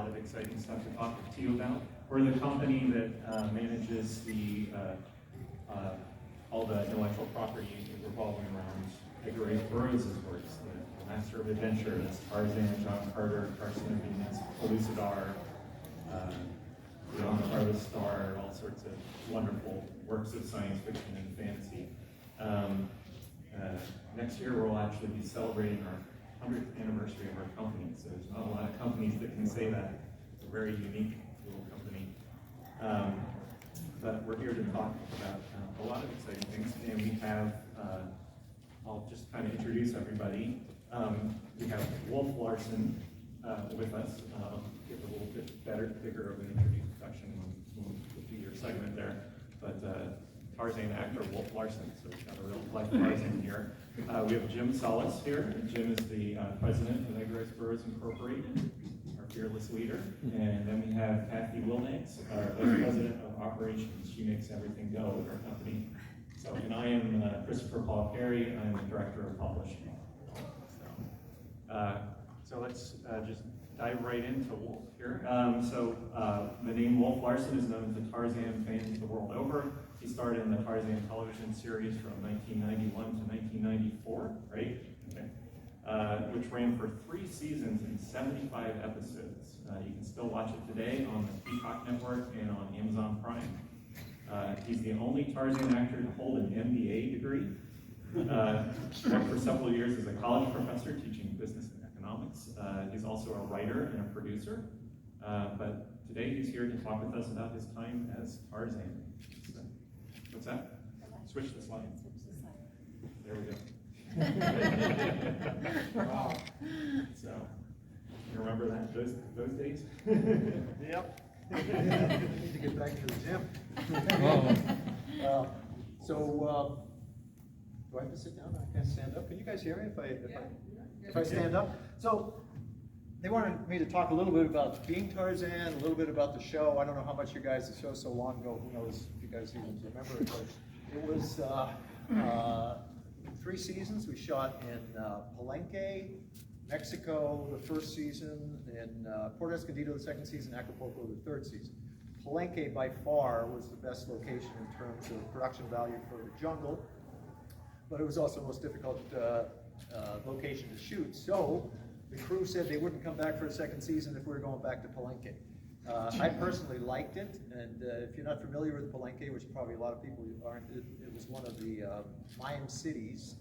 lot of exciting stuff to talk to you about. We're the company that manages the all the intellectual property revolving around Edgar Rice Burroughs' works, the Master of Adventure, that's Tarzan, John Carter, Carson and Venus, Pellucidar, Beyond the Farthest Star, all sorts of wonderful works of science fiction and fantasy. Next year we'll actually be celebrating our 100th anniversary of our company, so there's not a lot of companies that can say that. It's a very unique little company. But we're here to talk about a lot of exciting things, and we have, I'll just kind of introduce everybody. We have Wolf Larson with us. Give a little bit bigger of an introduction when we do your segment there. But Tarzan actor Wolf Larson, so we've got a real life Tarzan here. We have Jim Solis here. Jim is the president of Edgar Rice Burroughs Incorporated, our fearless leader. And then we have Kathy Wilnax, our vice president of operations. She makes everything go with our company. So, and I am Christopher Paul Perry. I'm the director of publishing. So let's just dive right into Wolf here. The name Wolf Larson is known to Tarzan fans the world over. He starred in the Tarzan television series from 1991 to 1994, right? Okay. Which ran for 3 seasons and 75 episodes. You can still watch it today on the Peacock Network and on Amazon Prime. He's the only Tarzan actor to hold an MBA degree. Worked for several years as a college professor teaching business and economics. He's also a writer and a producer. But today he's here to talk with us about his time as Tarzan. So, what's that? Switch the slide. There we go. Wow. So, you remember that those days? Yep. Need to get back to the gym. Do I have to sit down? I can't stand up. Can you guys hear me if I stand up? So they wanted me to talk a little bit about being Tarzan, a little bit about the show. I don't know how much you guys, the show's so long ago, who knows if you guys even remember it, but it was 3 seasons. We shot in Palenque, Mexico the first season, in Port Escondido the second season, Acapulco the third season. Palenque by far was the best location in terms of production value for the jungle, but it was also the most difficult location to shoot. So the crew said they wouldn't come back for a second season if we were going back to Palenque. I personally liked it, and if you're not familiar with Palenque, which probably a lot of people aren't, it was one of the Mayan cities.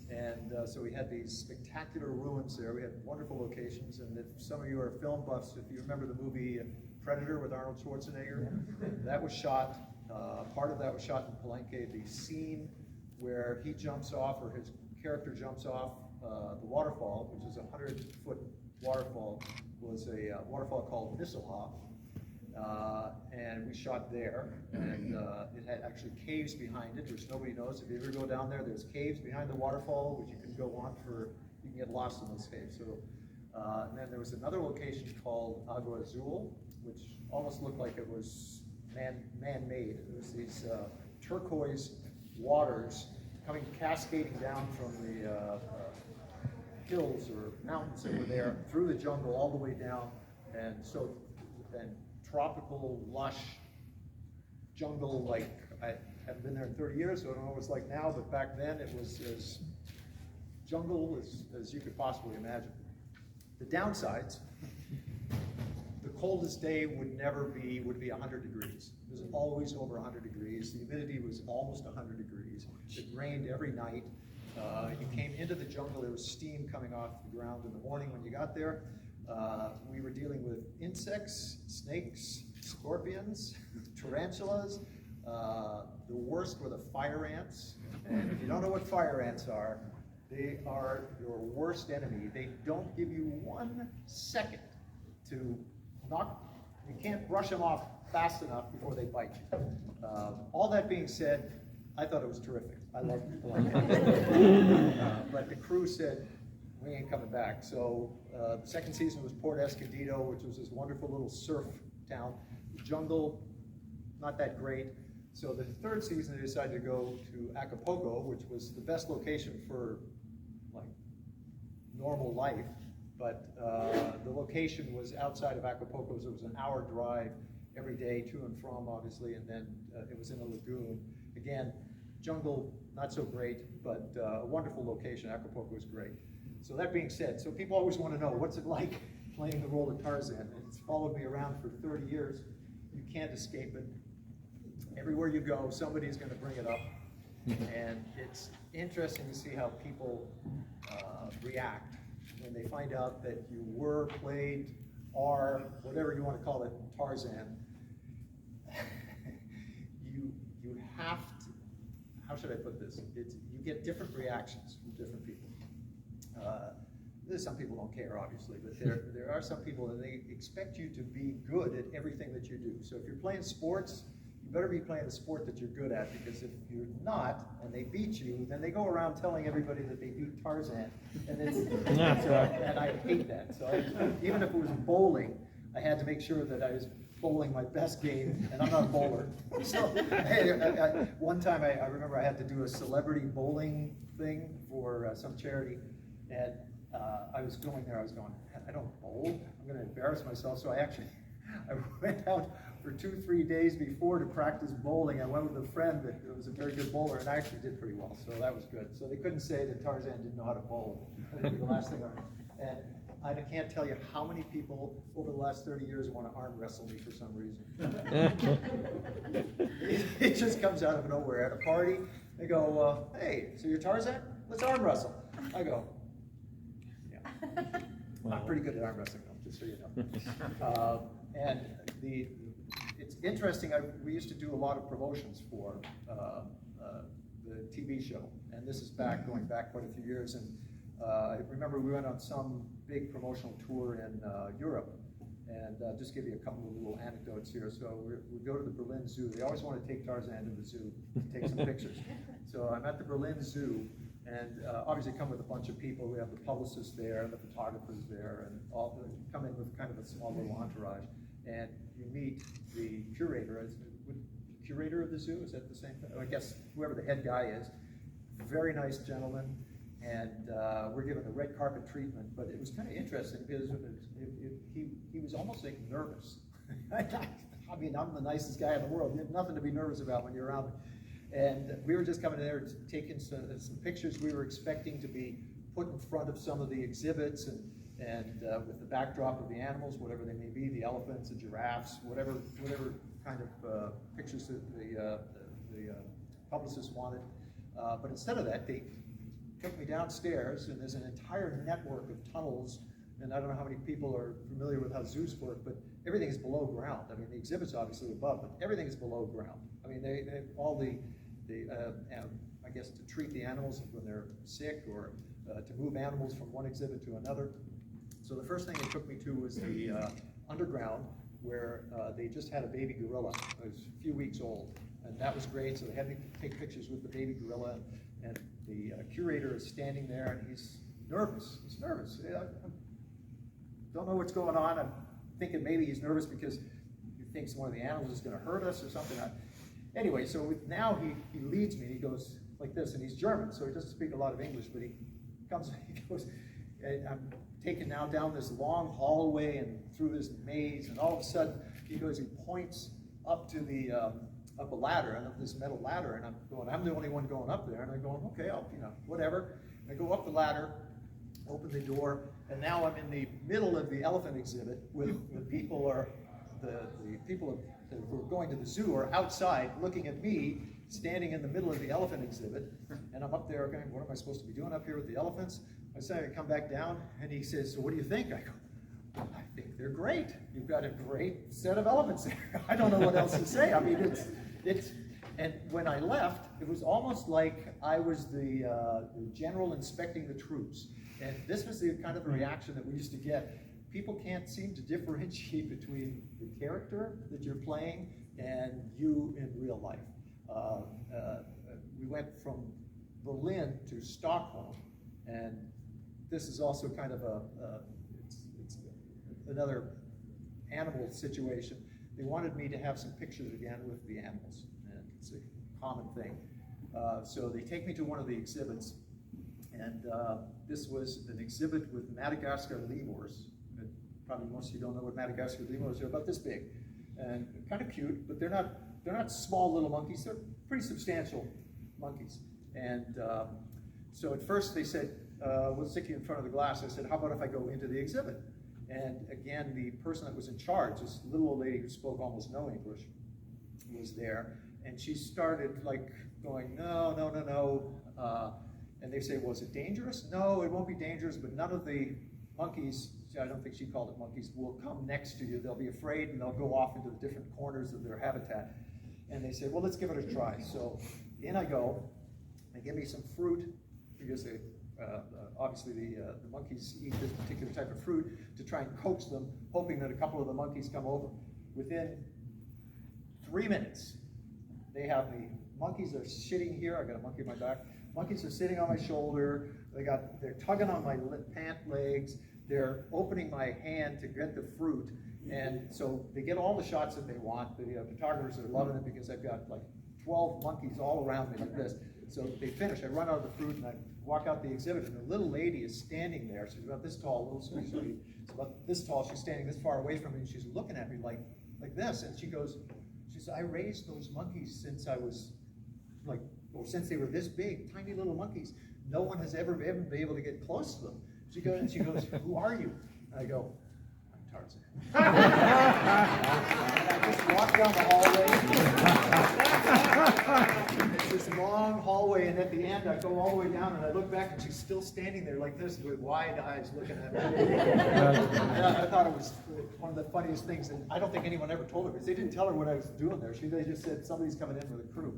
And so we had these spectacular ruins there. We had wonderful locations, and if some of you are film buffs, if you remember the movie Predator with Arnold Schwarzenegger, that was shot, part of that was shot in Palenque. The scene where he jumps off, or his character jumps off the waterfall, which is a 100-foot waterfall, was a waterfall called Nisselhoff. And we shot there, and it had actually caves behind it, which nobody knows. If you ever go down there, there's caves behind the waterfall, which you can go on for, you can get lost in those caves. So, and then there was another location called Agua Azul, which almost looked like it was man-made. It was these turquoise waters coming cascading down from the hills or mountains that were there through the jungle all the way down, and so then tropical, lush jungle. Like, I haven't been there in 30 years, so I don't know what it's like now, but back then it was as jungle as you could possibly imagine. The downsides, the coldest day would be 100 degrees. It was always over 100 degrees. The humidity was almost 100 degrees. It rained every night. You came into the jungle, there was steam coming off the ground in the morning when you got there. We were dealing with insects, snakes, scorpions, tarantulas. The worst were the fire ants. And if you don't know what fire ants are, they are your worst enemy. They don't give you 1 second to knock. You can't brush them off fast enough before they bite you. All that being said, I thought it was terrific. I loved it. But the crew said, we ain't coming back. So the second season was Port Escondido, which was this wonderful little surf town. The jungle, not that great. So the third season, they decided to go to Acapulco, which was the best location for like normal life. but the location was outside of Acapulco, so it was an hour drive every day to and from, obviously, and then it was in a lagoon. Again, jungle, not so great, but a wonderful location. Acapulco is great. So that being said, so people always want to know, what's it like playing the role of Tarzan? And it's followed me around for 30 years. You can't escape it. Everywhere you go, somebody's going to bring it up. And it's interesting to see how people react when they find out that you were, played, are, whatever you want to call it, Tarzan. You have to, how should I put this? You get different reactions from different people. There's some people don't care, obviously, but there are some people that they expect you to be good at everything that you do. So if you're playing sports, you better be playing a sport that you're good at, because if you're not and they beat you, then they go around telling everybody that they beat Tarzan, and and I hate that. So even if it was bowling, I had to make sure that I was bowling my best game, and I'm not a bowler. So one time I remember I had to do a celebrity bowling thing for some charity, and I was going there, I don't bowl, I'm going to embarrass myself. So I went out for 2-3 days before to practice bowling. I went with a friend that was a very good bowler, and I actually did pretty well, so that was good. So they couldn't say that Tarzan didn't know how to bowl. That would be the last thing I learned. And I can't tell you how many people over the last 30 years want to arm wrestle me for some reason. It just comes out of nowhere. At a party, they go, hey, so you're Tarzan? Let's arm wrestle. I go, yeah. I'm pretty good at arm wrestling, though, just so you know. And it's interesting, we used to do a lot of promotions for the TV show, and this is going back quite a few years, and I remember we went on some big promotional tour in Europe, and just give you a couple of little anecdotes here. So we go to the Berlin Zoo. They always want to take Tarzan to the zoo to take some pictures. So I'm at the Berlin Zoo, and obviously come with a bunch of people. We have the publicists there, the photographers there, and all come in with kind of a small little entourage. And you meet the curator. Curator of the zoo, is that the same thing? I guess whoever the head guy is. Very nice gentleman, and we're given the red carpet treatment. But it was kind of interesting because he was almost like nervous. I mean, I'm the nicest guy in the world. You have nothing to be nervous about when you're around me. And we were just coming in there taking some pictures. We were expecting to be put in front of some of the exhibits and with the backdrop of the animals, whatever they may be, the elephants, the giraffes, whatever kind of pictures that the publicists wanted. But instead of that, they took me downstairs, and there's an entire network of tunnels, and I don't know how many people are familiar with how zoos work, but everything is below ground. I mean, the exhibit's obviously above, but everything is below ground. I mean, they all I guess to treat the animals when they're sick, or to move animals from one exhibit to another. So the first thing they took me to was the underground, where they just had a baby gorilla. It was a few weeks old, and that was great. So they had me take pictures with the baby gorilla, and the curator is standing there, and he's nervous. He's nervous. I don't know what's going on. I'm thinking maybe he's nervous because he thinks one of the animals is going to hurt us or something. Anyway, so now he leads me, and he goes like this, and he's German, so he doesn't speak a lot of English, but he goes, and I'm taken now down this long hallway and through this maze, and all of a sudden he points up to the up a ladder, and up this metal ladder, and I'm the only one going up there, and I'm going, okay, I'll, whatever. And I go up the ladder, open the door, and now I'm in the middle of the elephant exhibit with the people who are going to the zoo are outside looking at me standing in the middle of the elephant exhibit, and I'm up there going, what am I supposed to be doing up here with the elephants? I say, I come back down, and he says, so what do you think? I go, well, I think they're great. You've got a great set of elephants there. I don't know what else to say. I mean, and when I left, it was almost like I was the general inspecting the troops. And this was the kind of the reaction that we used to get. People can't seem to differentiate between the character that you're playing and you in real life. We went from Berlin to Stockholm, and this is also kind of it's another animal situation. They wanted me to have some pictures again with the animals, and it's a common thing. So they take me to one of the exhibits, And this was an exhibit with Madagascar lemurs. And probably most of you don't know what Madagascar lemurs are. About this big, and kind of cute, but they're not small little monkeys. They're pretty substantial monkeys. And so at first they said, we'll stick you in front of the glass. I said, how about if I go into the exhibit? And again, the person that was in charge, this little old lady who spoke almost no English, was there. And she started like going, no. And they say, was it dangerous? No, it won't be dangerous, but none of the monkeys, I don't think she called it monkeys, will come next to you. They'll be afraid and they'll go off into the different corners of their habitat. And they said, well, let's give it a try. So in I go. They give me some fruit, because they, obviously the monkeys eat this particular type of fruit, to try and coax them, hoping that a couple of the monkeys come over. Within 3 minutes, they have me. Monkeys are sitting here. I got a monkey on my back. Monkeys are sitting on my shoulder. They're tugging on my pant legs. They're opening my hand to get the fruit. And so they get all the shots that they want. The photographers are loving it, because I've got like 12 monkeys all around me like this. So they finish. I run out of the fruit and I walk out the exhibit, and the little lady is standing there. She's about this tall, little sweetie. She's about this tall. She's standing this far away from me, and she's looking at me like this. And she says, I raised those monkeys since I was since they were this big, tiny little monkeys. No one has ever been able to get close to them. She goes, who are you? And I go, I'm Tarzan. And I just walk down the hallway. It's this long hallway, and at the end I go all the way down, and I look back, and she's still standing there like this with wide eyes looking at me. I thought it was one of the funniest things, and I don't think anyone ever told her, because they didn't tell her what I was doing there. They just said, somebody's coming in with a crew.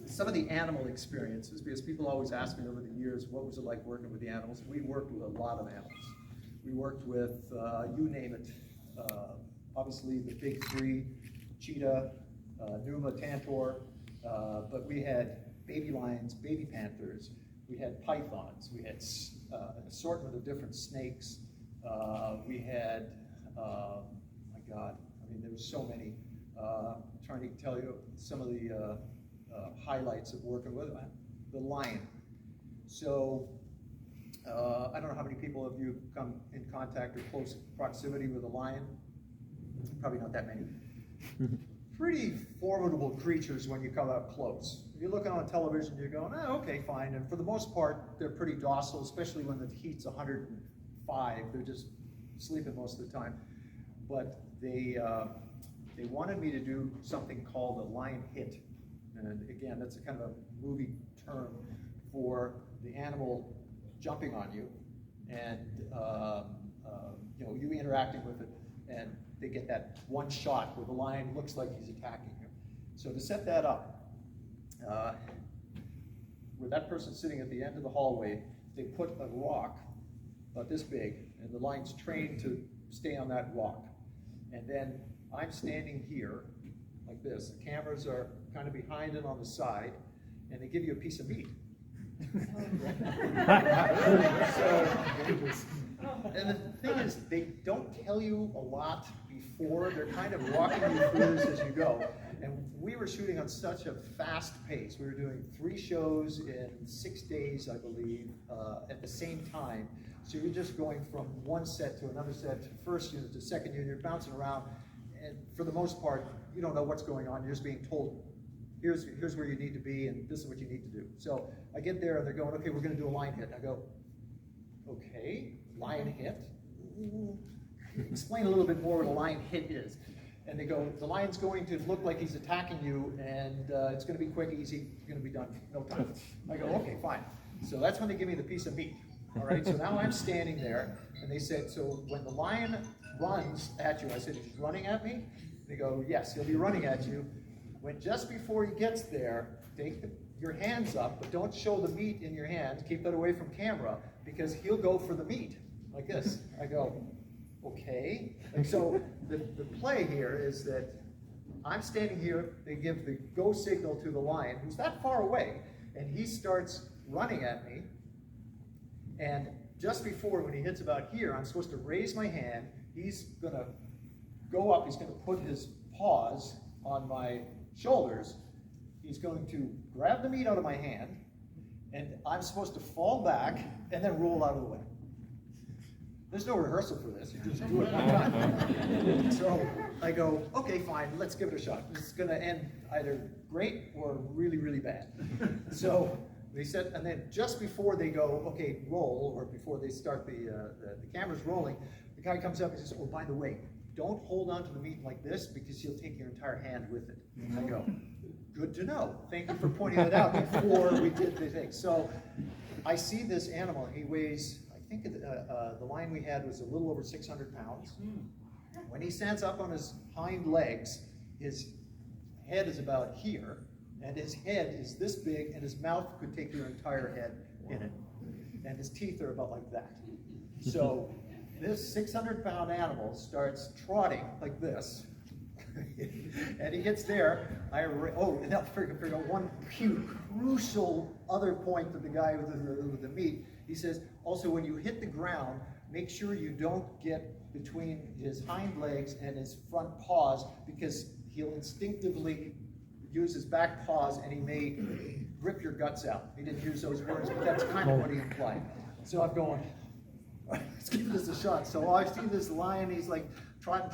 Some of the animal experiences, because people always ask me over the years, what was it like working with the animals? We worked with a lot of animals. We worked with, you name it, obviously the big three, cheetah, Numa, Tantor, but we had baby lions, baby panthers, we had pythons, we had an assortment of different snakes, we had, my God, I mean, there were so many. Trying to tell you some of the highlights of working with the lion. So I don't know how many people of you come in contact or close proximity with a lion. Probably not that many. Pretty formidable creatures when you come up close. You're looking on television, you're going, oh, okay, fine. And for the most part, they're pretty docile, especially when the heat's 105. They're just sleeping most of the time. But they wanted me to do something called a lion hit. And again, that's a kind of a movie term for the animal jumping on you, and you interacting with it, and they get that one shot where the lion looks like he's attacking you. So to set that up, where that person's sitting at the end of the hallway, they put a rock about this big, and the lion's trained to stay on that rock. And then I'm standing here like this. The cameras are kind of behind and on the side, and they give you a piece of meat. And the thing is, they don't tell you a lot before. They're kind of walking you through this as you go. And we were shooting on such a fast pace. We were doing 3 shows in 6 days, I believe, at the same time. So you're just going from one set to another set, to first unit to second unit, you're bouncing around. And for the most part, you don't know what's going on. You're just being told, here's where you need to be, and this is what you need to do. So I get there, and they're going, okay, we're going to do a lion hit. And I go, okay, lion hit? Explain a little bit more what a lion hit is. And they go, the lion's going to look like he's attacking you, and it's going to be quick, easy, it's going to be done in no time. I go, okay, fine. So that's when they give me the piece of meat. All right, so now I'm standing there, and they said, so when the lion runs at you, I said, he's running at me? They go, yes, he'll be running at you. When just before he gets there, take your hands up, but don't show the meat in your hand. Keep that away from camera, because he'll go for the meat, like this. I go, okay. And so the play here is that I'm standing here, they give the go signal to the lion, who's that far away, and he starts running at me. And just before, when he hits about here, I'm supposed to raise my hand. He's going to go up. He's going to put his paws on my shoulders. He's going to grab the meat out of my hand, and I'm supposed to fall back and then roll out of the way. There's no rehearsal for this, you just do it one time. So I go, okay, fine, let's give it a shot. This is gonna end either great or really, really bad. So they said, and then just before they go, okay, roll, or before they start the cameras rolling, the guy comes up and says, oh, by the way, don't hold on to the meat like this because you'll take your entire hand with it. And I go, good to know. Thank you for pointing it out before we did the thing. So I see this animal, he weighs, I think the line we had was a little over 600 pounds. When he stands up on his hind legs, his head is about here, and his head is this big, and his mouth could take your entire head in it. And his teeth are about like that. So this 600-pound animal starts trotting like this, and he gets there. And now figure out one crucial other point to the guy with the meat. He says, also when you hit the ground, make sure you don't get between his hind legs and his front paws, because he'll instinctively use his back paws and he may rip your guts out. He didn't use those words, but that's kind of what he implied. So I'm going, all right, let's give this a shot. So I see this lion, he's like trotting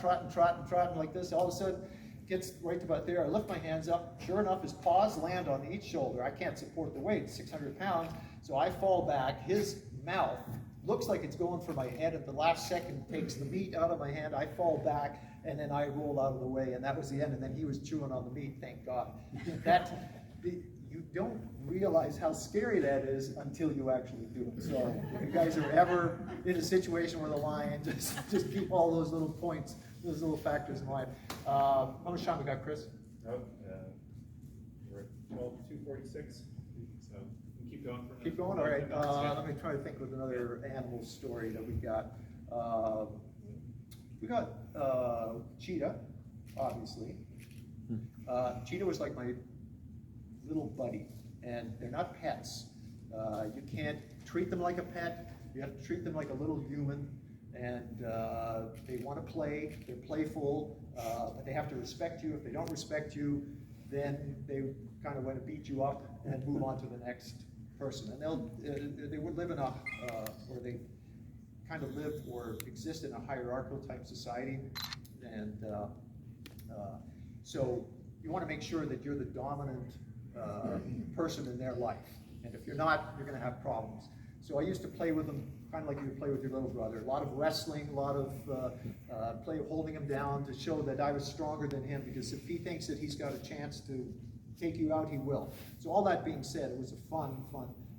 like this. All of a sudden, gets right to about there. I lift my hands up. Sure enough, his paws land on each shoulder. I can't support the weight, 600 pounds. So I fall back. His mouth looks like it's going for my head. At the last second, takes the meat out of my hand. I fall back, and then I roll out of the way, and that was the end. And then he was chewing on the meat, thank God. You don't realize how scary that is until you actually do it. So if you guys are ever in a situation with a lion, just keep all those little points, those little factors in mind. How much time we got, Chris? Oh, we're at 12:46, so we can keep going. Keep going? All right. Let me try to think of another animal story that we got. We got cheetah, obviously. Cheetah was like my little buddy, and they're not pets. You can't treat them like a pet. You have to treat them like a little human, and they want to play. They're playful, but they have to respect you. If they don't respect you, then they kind of want to beat you up and move on to the next person. And they would live in or they kind of live or exist in a hierarchical type society, and so you want to make sure that you're the dominant person in their life, and if you're not, you're going to have problems. So I used to play with them kind of like you would play with your little brother. A lot of wrestling, a lot of play holding him down to show that I was stronger than him, because if he thinks that he's got a chance to take you out, he will. So all that being said, it was a fun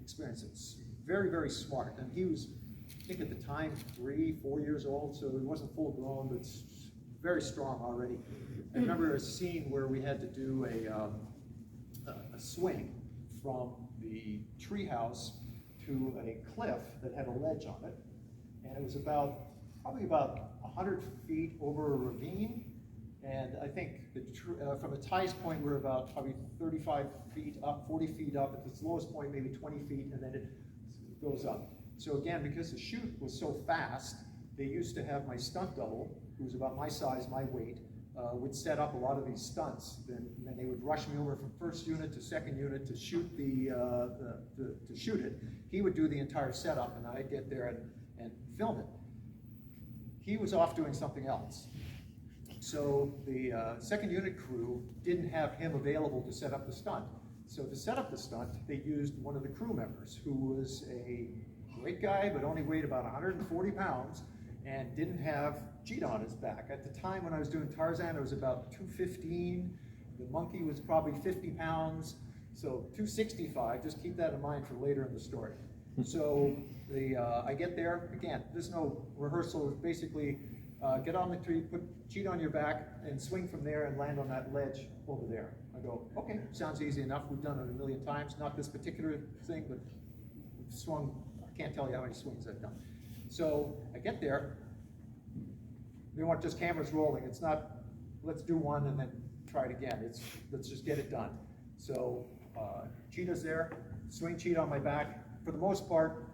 experience. It's very, very smart, and he was, I think at the time, 3-4 years old, so he wasn't full grown, but very strong already. I remember a scene where we had to do a swing from the treehouse to a cliff that had a ledge on it, and it was probably about 100 feet over a ravine, and I think from the highest point we're about probably 35 feet up, 40 feet up, at the lowest point maybe 20 feet, and then it goes up. So again, because the chute was so fast, they used to have my stunt double, who was about my size, my weight, would set up a lot of these stunts. Then they would rush me over from first unit to second unit to shoot to shoot it. He would do the entire setup, and I'd get there and film it. He was off doing something else. So the second unit crew didn't have him available to set up the stunt. So to set up the stunt, they used one of the crew members, who was a great guy, but only weighed about 140 pounds, and didn't have cheetah on his back. At the time when I was doing Tarzan, it was about 215. The monkey was probably 50 pounds, so 265. Just keep that in mind for later in the story. So I get there, again, there's no rehearsal. It's basically get on the tree, put cheetah on your back, and swing from there and land on that ledge over there. I go, okay, sounds easy enough. We've done it a million times. Not this particular thing, but we've swung, I can't tell you how many swings I've done. So I get there. We want just cameras rolling. It's not, let's do one and then try it again. It's, let's just get it done. So cheetah's there, swing cheetah on my back. For the most part,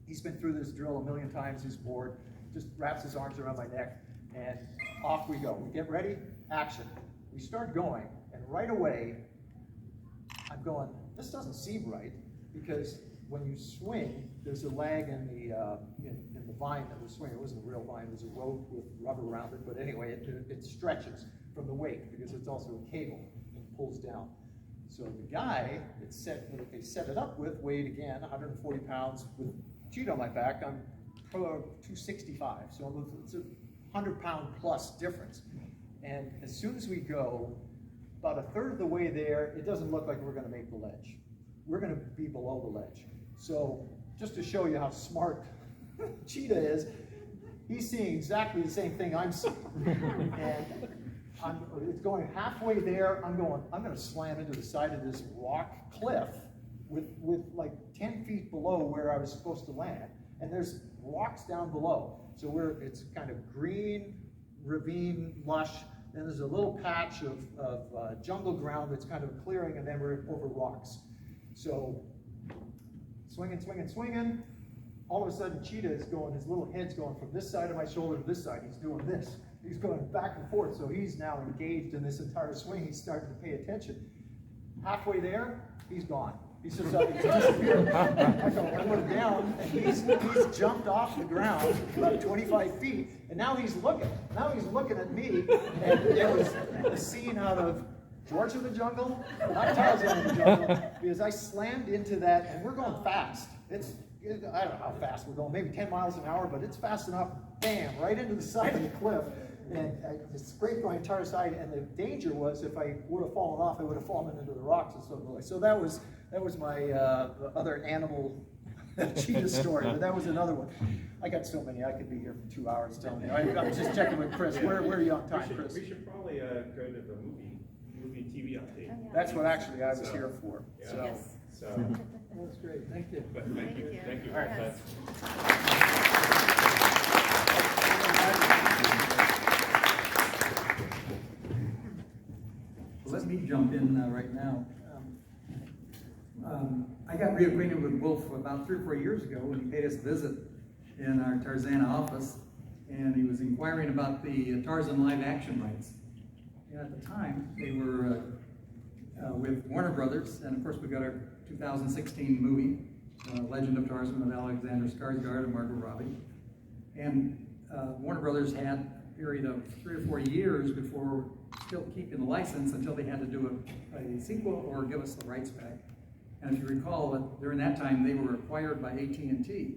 he's been through this drill a million times. He's bored, just wraps his arms around my neck, and off we go. We get ready, action. We start going, and right away, I'm going, this doesn't seem right, because when you swing, there's a lag in the vine that was swinging. It wasn't a real vine, it was a rope with rubber around it, but anyway, it stretches from the weight because it's also a cable and pulls down. So the guy that they set it up with weighed again 140 pounds with cheetah on my back. I'm 265, so it's a 100-pound plus difference. And as soon as we go, about a third of the way there, it doesn't look like we're going to make the ledge. We're going to be below the ledge. So just to show you how smart cheetah is, he's seeing exactly the same thing I'm seeing. And it's going halfway there. I'm going to slam into the side of this rock cliff with like 10 feet below where I was supposed to land. And there's rocks down below. So it's kind of green, ravine, lush. Then there's a little patch of jungle ground that's kind of clearing, and then we're over rocks. So swinging, swinging, swinging. All of a sudden, cheetah is going, his little head's going from this side of my shoulder to this side. He's doing this. He's going back and forth, so he's now engaged in this entire swing. He's starting to pay attention. Halfway there, he's gone. He's just he's disappeared. I look down, and he's jumped off the ground about 25 feet, and now he's looking. Now he's looking at me, and it was a scene out of George of the Jungle, not Tarzan of the Jungle, because I slammed into that, and we're going fast. I don't know how fast we're going, maybe 10 miles an hour, but it's fast enough, bam, right into the side of the cliff. And I scraped my entire side, and the danger was if I would have fallen off, I would have fallen into the rocks and stuff like that. So that was my other animal cheetah story, but that was another one. I got so many, I could be here for 2 hours telling you. I was just checking with Chris. Where are you on time, Chris? We should probably go to the movie TV update. That's what actually I was here for. Yeah. So. Yes. So That's great. Thank you. but thank you. Thank you. All right. That's- Let me jump in right now. I got reacquainted with Wolf about 3 or 4 years ago when he paid us a visit in our Tarzana office, and he was inquiring about the Tarzan live action rights. And at the time, they were with Warner Brothers, and of course we got our 2016 movie, Legend of Tarzan with Alexander Skarsgård and Margot Robbie. And Warner Brothers had a period of 3 or 4 years before still keeping the license until they had to do a sequel or give us the rights back. And if you recall, that during that time they were acquired by AT&T,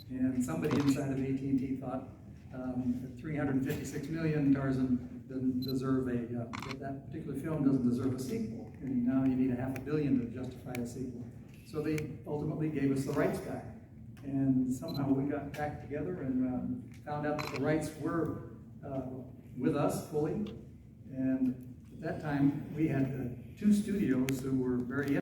and somebody inside of AT&T thought at $356 million, Tarzan didn't deserve that particular film doesn't deserve a sequel, and now you need $500 million to justify a sequel. So they ultimately gave us the rights back, and somehow we got back together and found out that the rights were with us fully. And at that time, we had 2 studios who were very